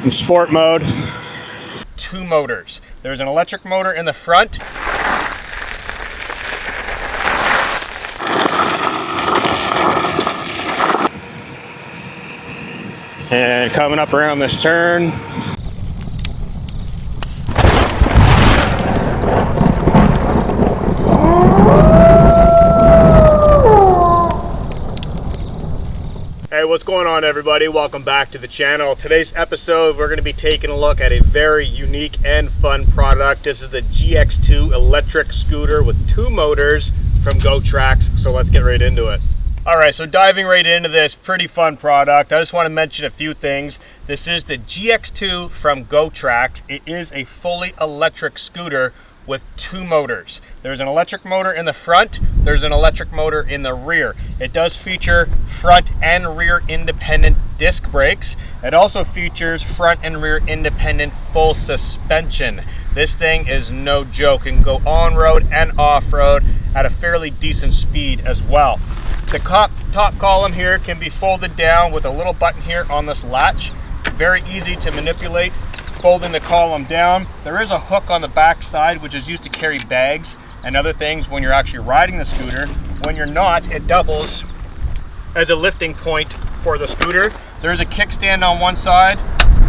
In sport mode, 2 motors. There's an electric motor in the front. And coming up around this turn, hey, what's going on everybody? Welcome back to the channel. Today's episode, we're going to be taking a look at a very unique and fun product. This is the Gx2 electric scooter with 2 motors from Gotrax. So let's get right into it. All right, so diving right into this pretty fun product, I just want to mention a few things. This is the Gx2 from Gotrax. It is a fully electric scooter with 2 motors. There's an electric motor in the front, there's an electric motor in the rear. It does feature front and rear independent disc brakes. It also features front and rear independent full suspension. This thing is no joke and can go on-road and off-road at a fairly decent speed as well. The top column here can be folded down with a little button here on this latch. Very easy to manipulate. Folding the column down. There is a hook on the back side which is used to carry bags and other things when you're actually riding the scooter. When you're not, it doubles as a lifting point for the scooter. There's a kickstand on one side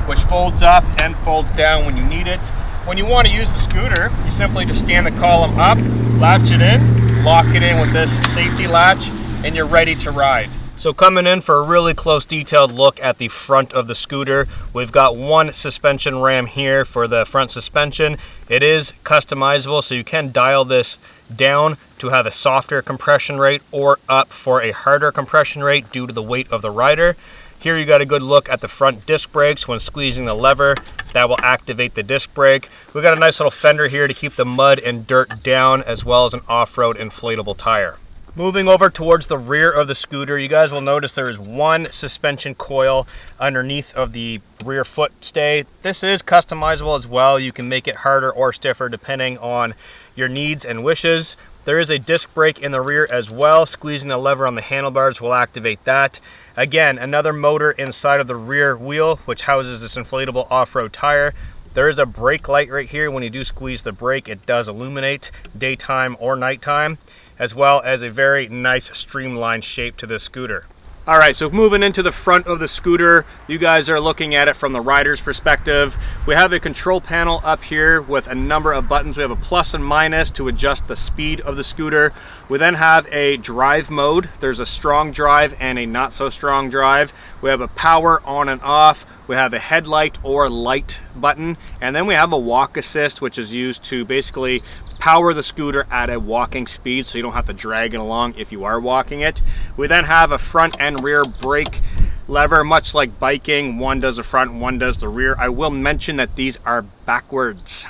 which folds up and folds down when you need it. When you want to use the scooter, you simply just stand the column up, latch it in, lock it in with this safety latch, and you're ready to ride. So coming in for a really close detailed look at the front of the scooter, we've got one suspension ram here for the front suspension. It is customizable, so you can dial this down to have a softer compression rate or up for a harder compression rate due to the weight of the rider. Here you got a good look at the front disc brakes. When squeezing the lever, that will activate the disc brake. We've got a nice little fender here to keep the mud and dirt down, as well as an off-road inflatable tire. Moving over towards the rear of the scooter, you guys will notice there is one suspension coil underneath of the rear foot stay. This is customizable as well. You can make it harder or stiffer depending on your needs and wishes. There is a disc brake in the rear as well. Squeezing the lever on the handlebars will activate that. Again, another motor inside of the rear wheel, which houses this inflatable off-road tire. There is a brake light right here. When you do squeeze the brake, it does illuminate daytime or nighttime, as well as a very nice streamlined shape to this scooter. All right, so moving into the front of the scooter, you guys are looking at it from the rider's perspective. We have a control panel up here with a number of buttons. We have a plus and minus to adjust the speed of the scooter. We then have a drive mode. There's a strong drive and a not so strong drive. We have a power on and off. We have a headlight or light button, and then we have a walk assist, which is used to basically power the scooter at a walking speed so you don't have to drag it along if you are walking it. We then have a front and rear brake lever, much like biking. One does the front, one does the rear. I will mention that these are backwards.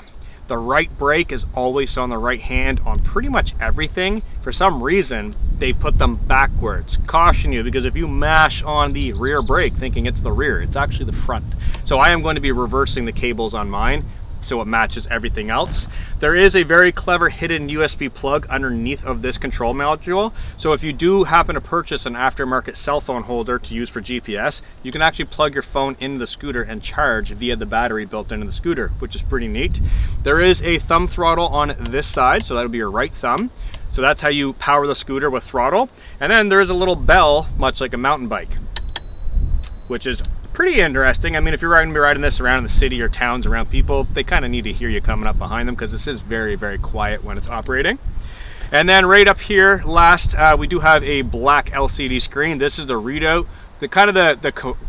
The right brake is always on the right hand on pretty much everything. For some reason, they put them backwards. Caution you, because if you mash on the rear brake thinking it's the rear, it's actually the front. So I am going to be reversing the cables on mine so it matches everything else. There is a very clever hidden USB plug underneath of this control module. So if you do happen to purchase an aftermarket cell phone holder to use for GPS, you can actually plug your phone into the scooter and charge via the battery built into the scooter, which is pretty neat. There is a thumb throttle on this side, so that'll be your right thumb. So that's how you power the scooter with throttle. And then there's a little bell, much like a mountain bike, which is pretty interesting. I mean, if you're going to be riding this around in the city or towns around people, they kind of need to hear you coming up behind them because this is very, very quiet when it's operating. And then right up here, last, we do have a black LCD screen. This is the readout, the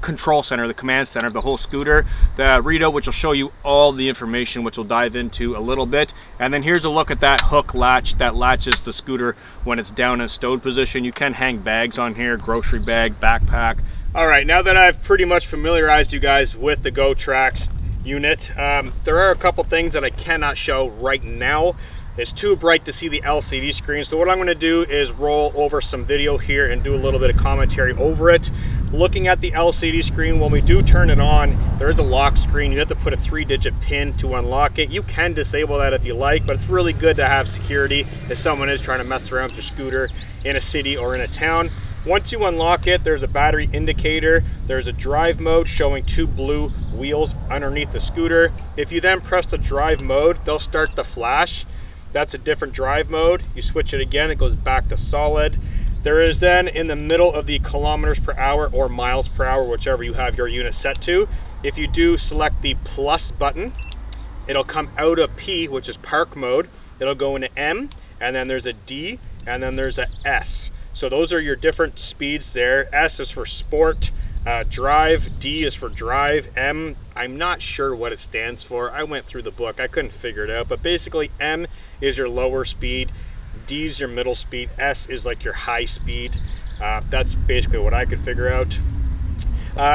control center, the command center of the whole scooter. The readout, which will show you all the information, which we'll dive into a little bit. And then here's a look at that hook latch that latches the scooter when it's down in stowed position. You can hang bags on here, grocery bag, backpack. All right, now that I've pretty much familiarized you guys with the Gotrax unit, there are a couple things that I cannot show right now. It's too bright to see the LCD screen. So what I'm going to do is roll over some video here and do a little bit of commentary over it. Looking at the LCD screen, when we do turn it on, there is a lock screen. You have to put a 3-digit pin to unlock it. You can disable that if you like, but it's really good to have security if someone is trying to mess around with your scooter in a city or in a town. Once you unlock it, there's a battery indicator. There's a drive mode showing 2 blue wheels underneath the scooter. If you then press the drive mode, they'll start to flash. That's a different drive mode. You switch it again, it goes back to solid. There is then in the middle of the kilometers per hour or miles per hour, whichever you have your unit set to. If you do select the plus button, it'll come out of P, which is park mode. It'll go into M, and then there's a D, and then there's a S. So those are your different speeds there. S is for sport, drive, D is for drive, M, I'm not sure what it stands for. I went through the book, I couldn't figure it out, but basically M is your lower speed, D is your middle speed, S is like your high speed. That's basically what I could figure out.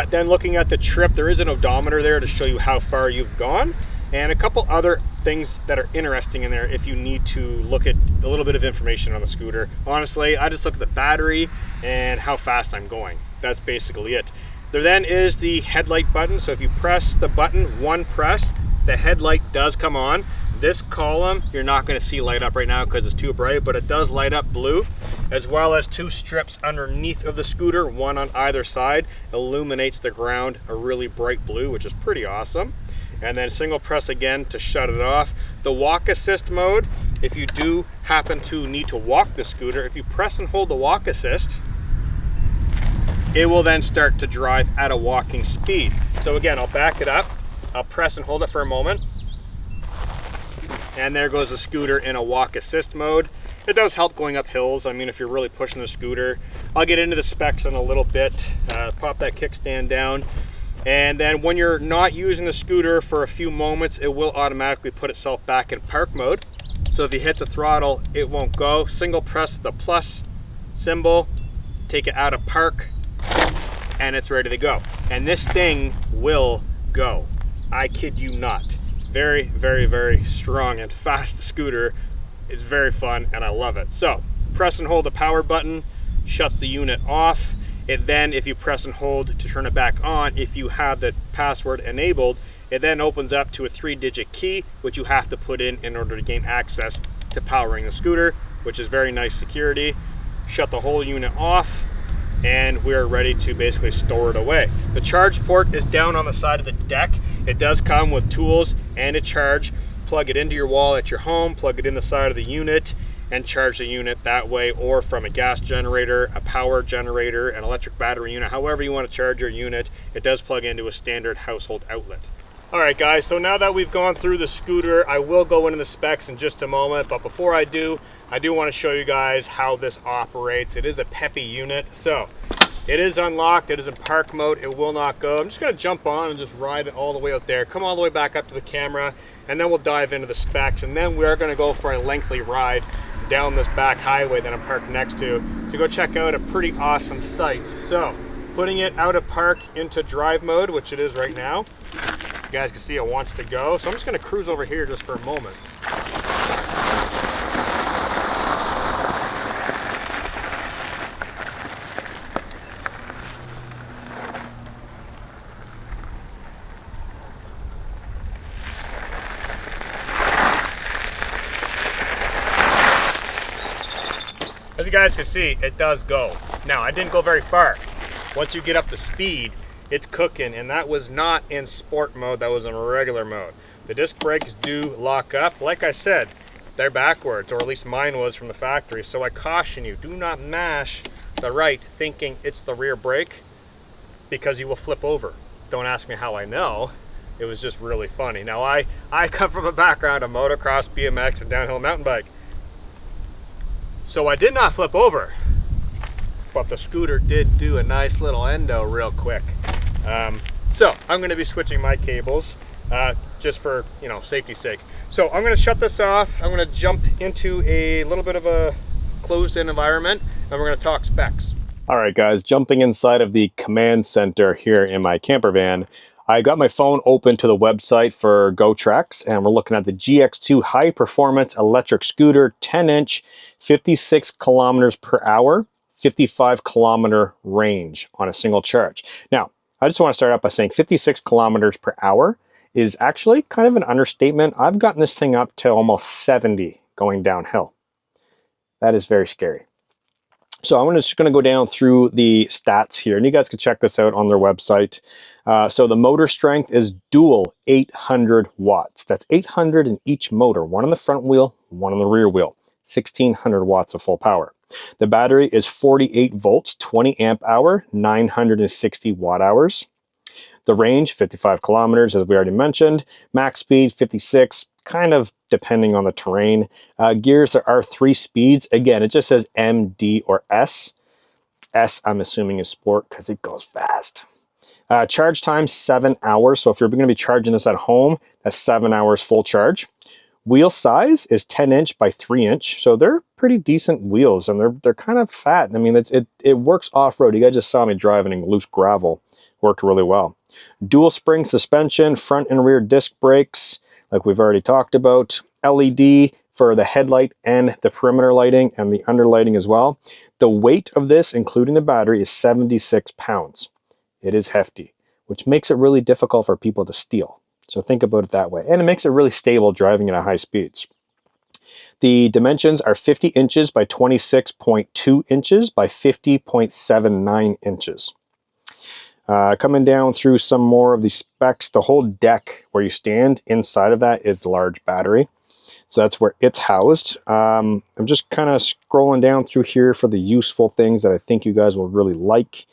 Then looking at the trip, there is an odometer there to show you how far you've gone, and a couple other things that are interesting in there if you need to look at a little bit of information on the scooter. Honestly, I just look at the battery and how fast I'm going. That's basically it. There then is the headlight button. So if you press the button, one press, the headlight does come on. This column, you're not going to see light up right now because it's too bright, but it does light up blue, as well as 2 strips underneath of the scooter, one on either side, illuminates the ground a really bright blue, which is pretty awesome. And then single press again to shut it off. The walk assist mode, if you do happen to need to walk the scooter, if you press and hold the walk assist, it will then start to drive at a walking speed. So again, I'll back it up, I'll press and hold it for a moment, and there goes the scooter in a walk assist mode. It does help going up hills. I mean, if you're really pushing the scooter. I'll get into the specs in a little bit. Pop that kickstand down. And then when you're not using the scooter for a few moments, it will automatically put itself back in park mode. So if you hit the throttle, it won't go. Single press the plus symbol, take it out of park, and it's ready to go. And this thing will go. I kid you not. Very, very, very strong and fast scooter. It's very fun and I love it. So press and hold the power button, shuts the unit off. It then, if you press and hold to turn it back on, if you have the password enabled, it then opens up to a 3-digit key, which you have to put in order to gain access to powering the scooter, which is very nice security. Shut the whole unit off, and we're ready to basically store it away. The charge port is down on the side of the deck. It does come with tools and a charge. Plug it into your wall at your home, plug it in the side of the unit, and charge the unit that way, or from a gas generator, a power generator, an electric battery unit, however you want to charge your unit. It does plug into a standard household outlet. All right guys, so now that we've gone through the scooter, I will go into the specs in just a moment, but before I do want to show you guys how this operates. It is a peppy unit, so it is unlocked, it is in park mode, it will not go. I'm just going to jump on and just ride it all the way out there, come all the way back up to the camera, and then we'll dive into the specs, and then we're going to go for a lengthy ride down this back highway that I'm parked next to go check out a pretty awesome site. So putting it out of park into drive mode, which it is right now. You guys can see it wants to go, so I'm just going to cruise over here just for a moment. As you guys can see, it does go. Now, I didn't go very far. Once you get up to speed, it's cooking, and that was not in sport mode, that was in regular mode. The disc brakes do lock up. Like I said, they're backwards, or at least mine was from the factory, so I caution you, do not mash the right thinking it's the rear brake, because you will flip over. Don't ask me how I know. It was just really funny. Now, I come from a background of motocross, BMX, and downhill mountain bike. So I did not flip over, but the scooter did do a nice little endo real quick. So I'm going to be switching my cables just for, you know, safety's sake. So I'm going to shut this off. I'm going to jump into a little bit of a closed-in environment, and we're going to talk specs. All right, guys, jumping inside of the command center here in my camper van. I got my phone open to the website for Gotrax, and we're looking at the Gx2 high performance electric scooter, 10-inch, 56 kilometers per hour, 55 kilometer range on a single charge. Now, I just want to start out by saying 56 kilometers per hour is actually kind of an understatement. I've gotten this thing up to almost 70 going downhill. That is very scary. So I'm just going to go down through the stats here, and you guys can check this out on their website. So the motor strength is dual 800 watts. That's 800 in each motor, one on the front wheel, one on the rear wheel, 1600 watts of full power. The battery is 48 volts, 20 amp hour, 960 watt hours. The range, 55 kilometers, as we already mentioned. Max speed, 56, kind of depending on the terrain. Gears, there are 3 speeds. Again, it just says M, D, or S. S, I'm assuming, is sport because it goes fast. Charge time, 7 hours. So if you're going to be charging this at home, that's 7 hours full charge. Wheel size is 10 inch by 3 inch. So they're pretty decent wheels, and they're kind of fat. I mean, it works off-road. You guys just saw me driving in loose gravel. Worked really well. Dual spring suspension, front and rear disc brakes, like we've already talked about. LED for the headlight and the perimeter lighting and the under lighting as well. The weight of this, including the battery, is 76 pounds. It is hefty, which makes it really difficult for people to steal. So think about it that way. And it makes it really stable driving at high speeds. The dimensions are 50 inches by 26.2 inches by 50.79 inches. Coming down through some more of the specs, the whole deck where you stand inside of that is a large battery. So that's where it's housed. I'm just kind of scrolling down through here for the useful things that I think you guys will really like.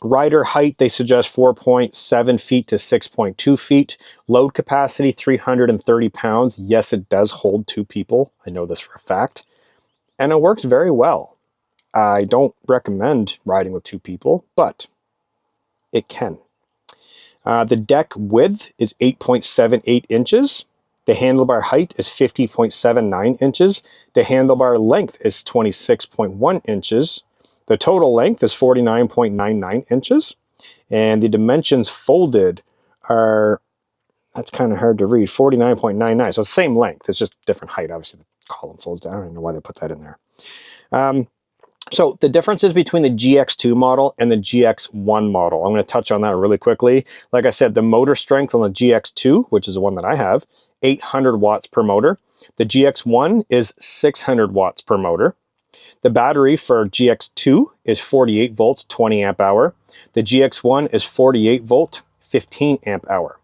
Rider height, they suggest 4.7 feet to 6.2 feet. Load capacity, 330 pounds. Yes, it does hold 2 people. I know this for a fact. And it works very well. I don't recommend riding with 2 people, but it can. The deck width is 8.78 inches. The handlebar height is 50.79 inches. The handlebar length is 26.1 inches. The total length is 49.99 inches. And the dimensions folded are, that's kind of hard to read, 49.99. So same length, it's just different height. Obviously the column folds down. I don't know why they put that in there. So the differences between the GX2 model and the GX1 model, I'm going to touch on that really quickly. Like I said, the motor strength on the GX2, which is the one that I have, 800 watts per motor. The GX1 is 600 watts per motor. The battery for GX2 is 48 volts, 20 amp hour. The GX1 is 48 volt, 15 amp hour.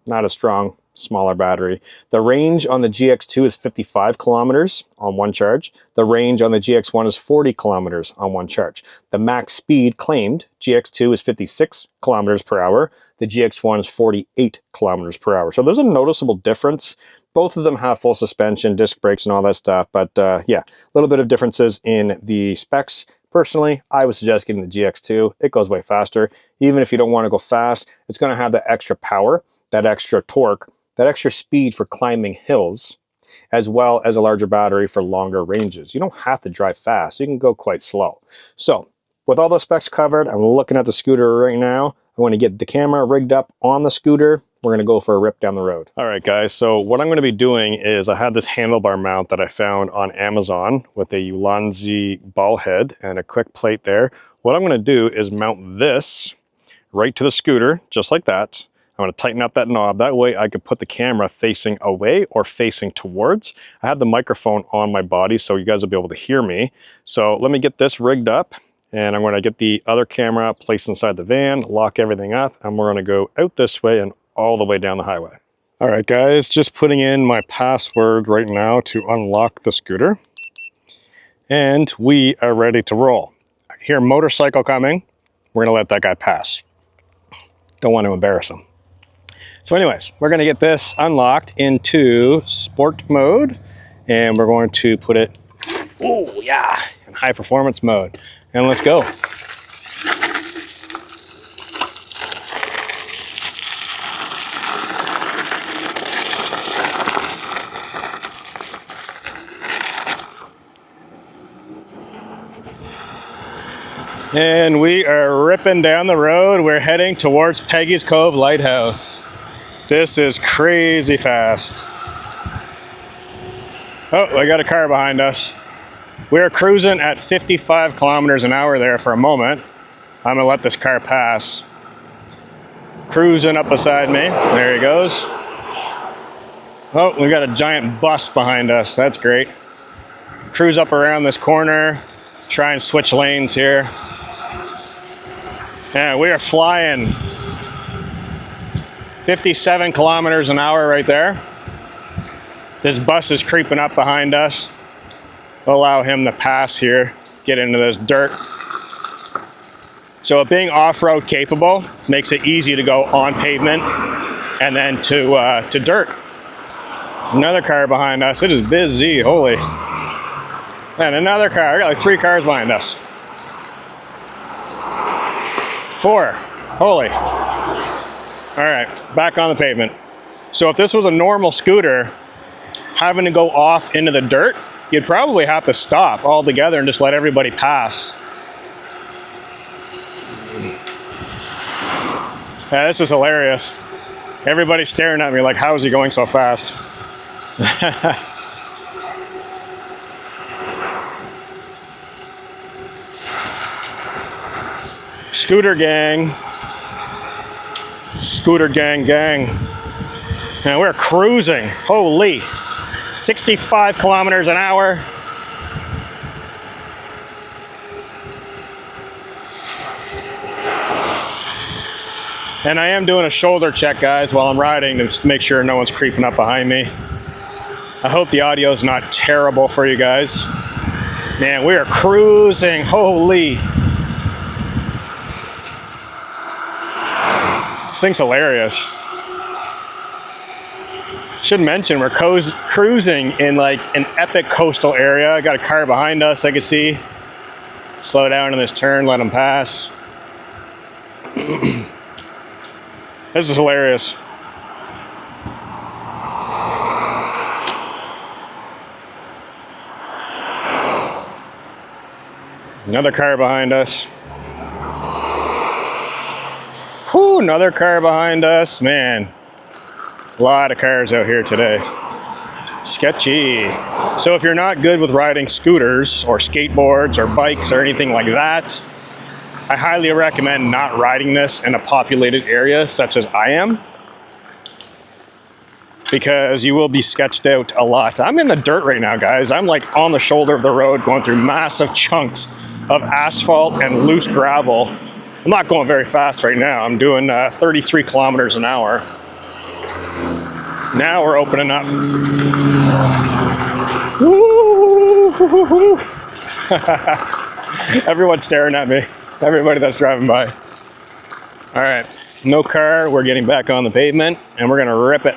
Not as strong, smaller battery. The range on the GX2 is 55 kilometers on one charge. The range on the GX1 is 40 kilometers on one charge. The max speed claimed, GX2 is 56 kilometers per hour. The GX1 is 48 kilometers per hour. So there's a noticeable difference. Both of them have full suspension, disc brakes, and all that stuff. But yeah, a little bit of differences in the specs. Personally, I would suggest getting the GX2. It goes way faster. Even if you don't want to go fast, it's going to have that extra power, that extra torque, that extra speed for climbing hills, as well as a larger battery for longer ranges. You don't have to drive fast. You can go quite slow. So with all those specs covered, I'm looking at the scooter right now. I want to get the camera rigged up on the scooter. We're going to go for a rip down the road. All right, guys. So what I'm going to be doing is I have this handlebar mount that I found on Amazon with a Ulanzi ball head and a quick plate there. What I'm going to do is mount this right to the scooter, just like that. I'm going to tighten up that knob. That way I could put the camera facing away or facing towards. I have the microphone on my body, so you guys will be able to hear me. So let me get this rigged up, and I'm going to get the other camera placed inside the van, lock everything up, and we're going to go out this way and all the way down the highway. All right, guys, just putting in my password right now to unlock the scooter. And we are ready to roll. I hear a motorcycle coming. We're going to let that guy pass. Don't want to embarrass him. So anyways, we're going to get this unlocked into sport mode, and we're going to put it, oh yeah, in high performance mode. And let's go. And we are ripping down the road. We're heading towards Peggy's Cove Lighthouse. This is crazy fast. Oh, I got a car behind us. We're cruising at 55 kilometers an hour there for a moment. I'm gonna let this car pass. Cruising up beside me. There he goes. Oh, we got a giant bus behind us. That's great. cruise up around this corner, try and switch lanes here. And we are flying 57 kilometers an hour right there. This bus is creeping up behind us. We'll allow him to pass here, get into this dirt. So being off-road capable makes it easy to go on pavement and then to dirt. Another car behind us. It is busy, holy. And another car. I got like 3 cars behind us. 4, holy. All right, back on the pavement. So if this was a normal scooter, having to go off into the dirt, you'd probably have to stop altogether and just let everybody pass. Yeah, this is hilarious. Everybody's staring at me like, how is he going so fast? Scooter gang. Scooter gang. And we're cruising. Holy. 65 kilometers an hour. And I am doing a shoulder check, guys, while I'm riding, just to make sure no one's creeping up behind me. I hope the audio is not terrible for you guys. Man, we are cruising. Holy. This thing's hilarious. Should mention we're cruising in like an epic coastal area. I got a car behind us I can see. Slow down in this turn, let him pass. This is hilarious. Another car behind us. Whew, another car behind us. Man, a lot of cars out here today. Sketchy. So if you're not good with riding scooters or skateboards or bikes or anything like that, I highly recommend not riding this in a populated area such as I am, because you will be sketched out a lot. I'm in the dirt right now, guys. I'm like on the shoulder of the road going through massive chunks of asphalt and loose gravel. I'm not going very fast right now. I'm doing 33 kilometers an hour. Now we're opening up. Woo! Everyone's staring at me. Everybody that's driving by. All right, no car. We're getting back on the pavement and we're gonna rip it.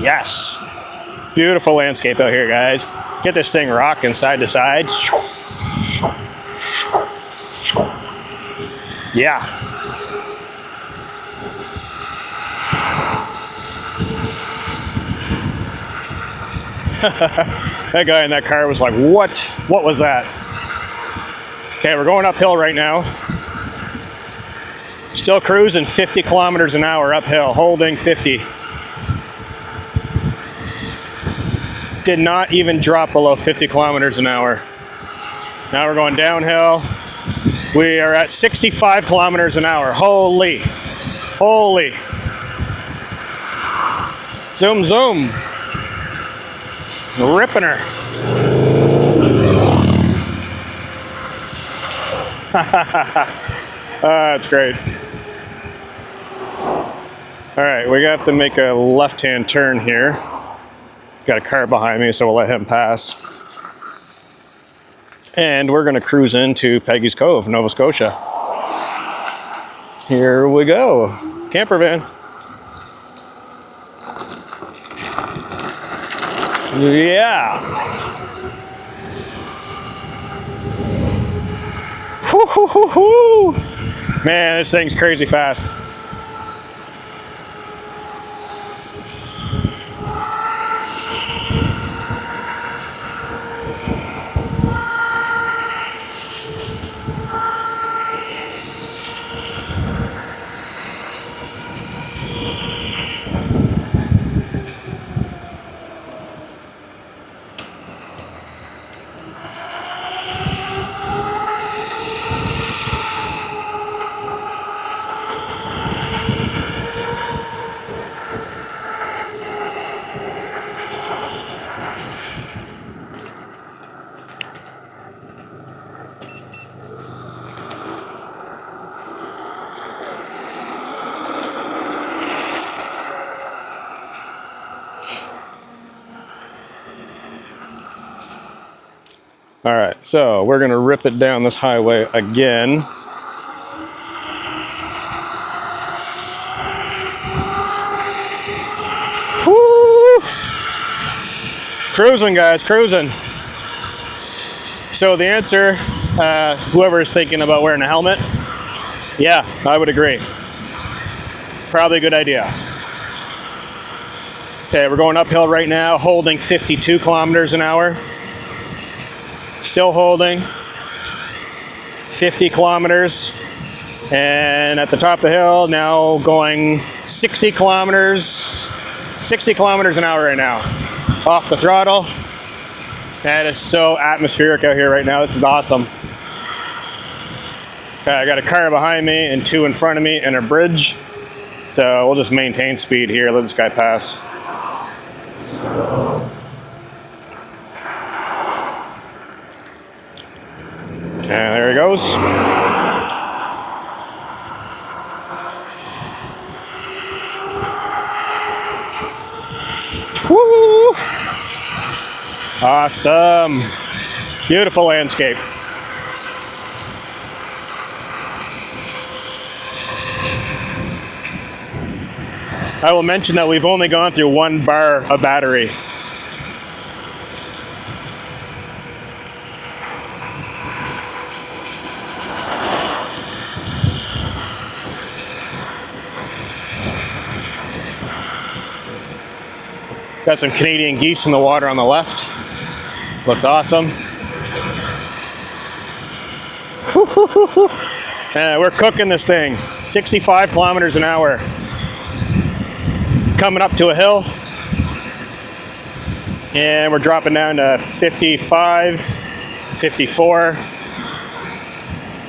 Yes. Beautiful landscape out here, guys. Get this thing rocking side to side. Yeah. That guy in that car was like, what? What was that? Okay, we're going uphill right now. Still cruising 50 kilometers an hour uphill, holding 50. Did not even drop below 50 kilometers an hour. Now we're going downhill. We are at 65 kilometers an hour. Holy. Holy. Zoom, zoom. Ripping her. That's great. All right, we have to make a left-hand turn here. Got a car behind me, so we'll let him pass. And we're gonna cruise into Peggy's Cove, Nova Scotia. Here we go. Camper van. Yeah. Hoo, hoo, hoo, hoo. Man, this thing's crazy fast. All right, so we're gonna rip it down this highway again. Woo! Cruising, guys, cruising. So the answer, whoever is thinking about wearing a helmet, yeah, I would agree. Probably a good idea. Okay, we're going uphill right now, holding 52 kilometers an hour. Still holding 50 kilometers. And at the top of the hill, now going 60 kilometers an hour right now. Off the throttle. That is so atmospheric out here right now. This is awesome. Okay, I got a car behind me and two in front of me and a bridge. So we'll just maintain speed here, let this guy pass. And there he goes. Woo! Awesome. Beautiful landscape. I will mention that we've only gone through 1 bar of battery. Got some Canadian geese in the water on the left. Looks awesome. We're cooking this thing. 65 kilometers an hour. Coming up to a hill. And we're dropping down to 55, 54.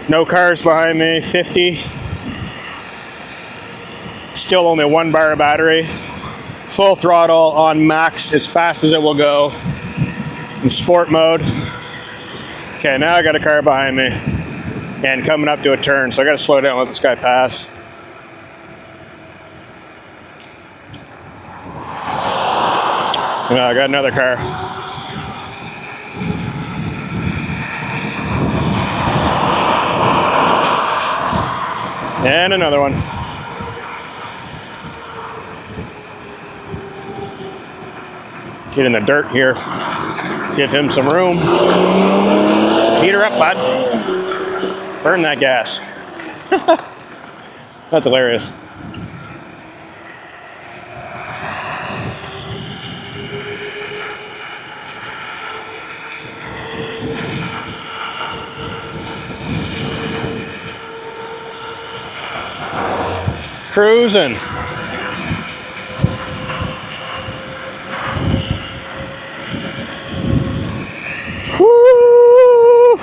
No cars behind me, 50. Still only 1 bar of battery. Full throttle on max as fast as it will go. In sport mode. Okay, now I got a car behind me. And coming up to a turn, so I gotta slow down and let this guy pass. And I got another car. And another one. Get in the dirt here. Give him some room. Heat her up, bud. Burn that gas. That's hilarious. Cruising. Woo!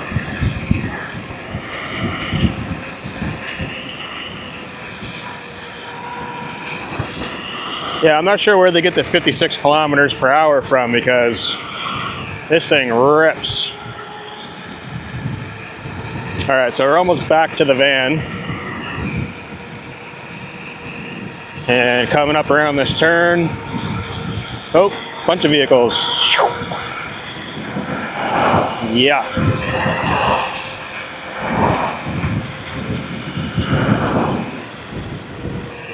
Yeah, I'm not sure where they get the 56 kilometers per hour from because this thing rips. All right, so we're almost back to the van. And coming up around this turn. Oh, bunch of vehicles. Yeah.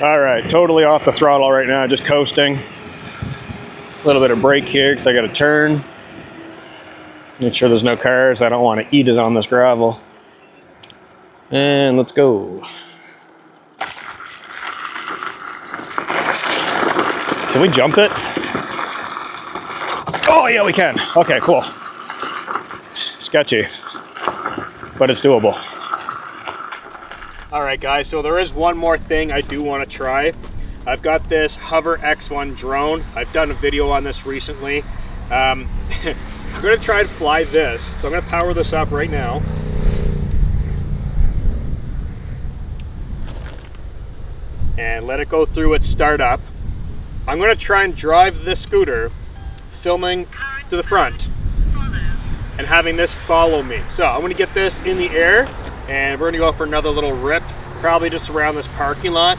All right, totally off the throttle right now, just coasting. A little bit of brake here because I got to turn. Make sure there's no cars. I don't want to eat it on this gravel. And let's go. Can we jump it? Oh yeah, we can. Okay, cool. Sketchy, but it's doable. All right, guys, so there is one more thing I do want to try. I've got this Hover X1 drone. I've done a video on this recently. I'm gonna try to fly this. So I'm gonna power this up right now. And let it go through its startup. I'm going to try and drive this scooter, filming to the front, and having this follow me. So I'm going to get this in the air, and we're going to go for another little rip, probably just around this parking lot.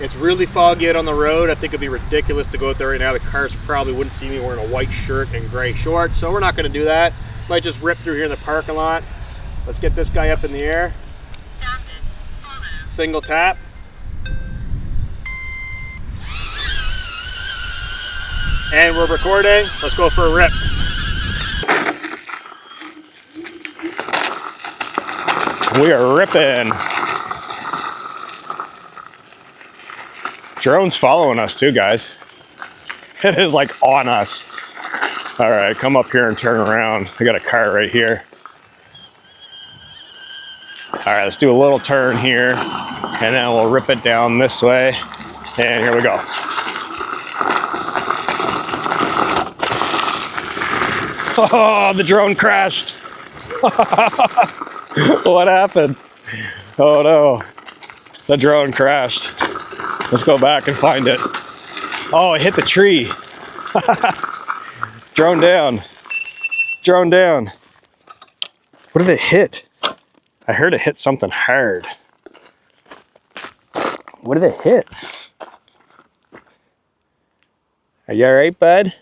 It's really foggy out on the road. I think it'd be ridiculous to go out there right now. The cars probably wouldn't see me wearing a white shirt and gray shorts, so we're not going to do that. Might just rip through here in the parking lot. Let's get this guy up in the air. Standard. Follow. Single tap. And we're recording. Let's go for a rip. We are ripping. Drone's following us too, guys. It is like on us. All right, come up here and turn around. I got a car right here. All right, let's do a little turn here, and then we'll rip it down this way. And here we go. Oh, the drone crashed. What happened? Oh no, the drone crashed. Let's go back and find it. Oh, it hit the tree. Drone down. Drone down. What did it hit? I heard it hit something hard. What did it hit? Are you all right, bud?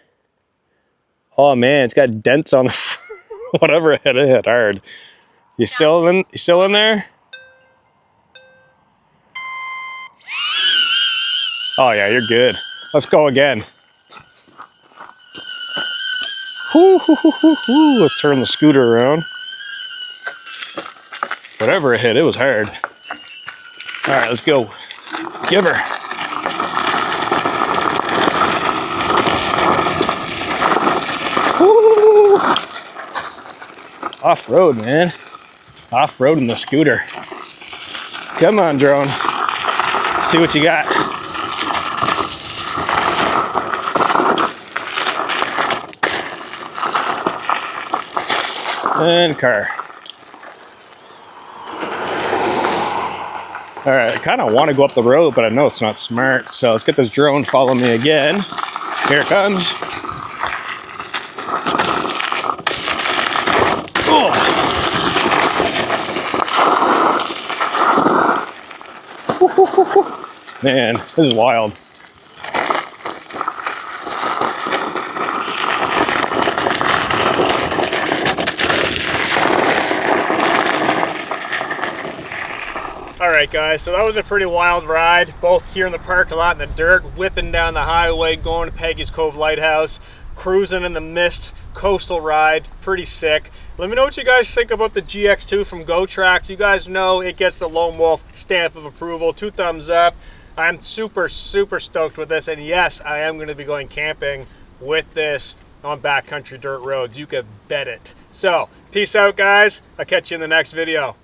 Oh man, it's got dents on the whatever it hit hard. You still in there? Oh yeah, you're good. Let's go again. Whoo, hoo, hoo, hoo, hoo. Let's turn the scooter around. Whatever it hit, it was hard. All right, let's go. Give her. Woo. Off-road, man. Off-roading the scooter. Come on, drone. See what you got. And car. All right, I kind of want to go up the road, but I know it's not smart. So let's get this drone follow me again. Here it comes. Oh. Man, this is wild. Alright guys, so that was a pretty wild ride, both here in the parking lot in the dirt, whipping down the highway, going to Peggy's Cove Lighthouse, cruising in the mist, coastal ride, pretty sick. Let me know what you guys think about the GX2 from Gotrax. You guys know it gets the Lone Wolf stamp of approval, 2 thumbs up. I'm super stoked with this, and yes, I am going to be going camping with this on backcountry dirt roads. You can bet it. So, peace out guys, I'll catch you in the next video.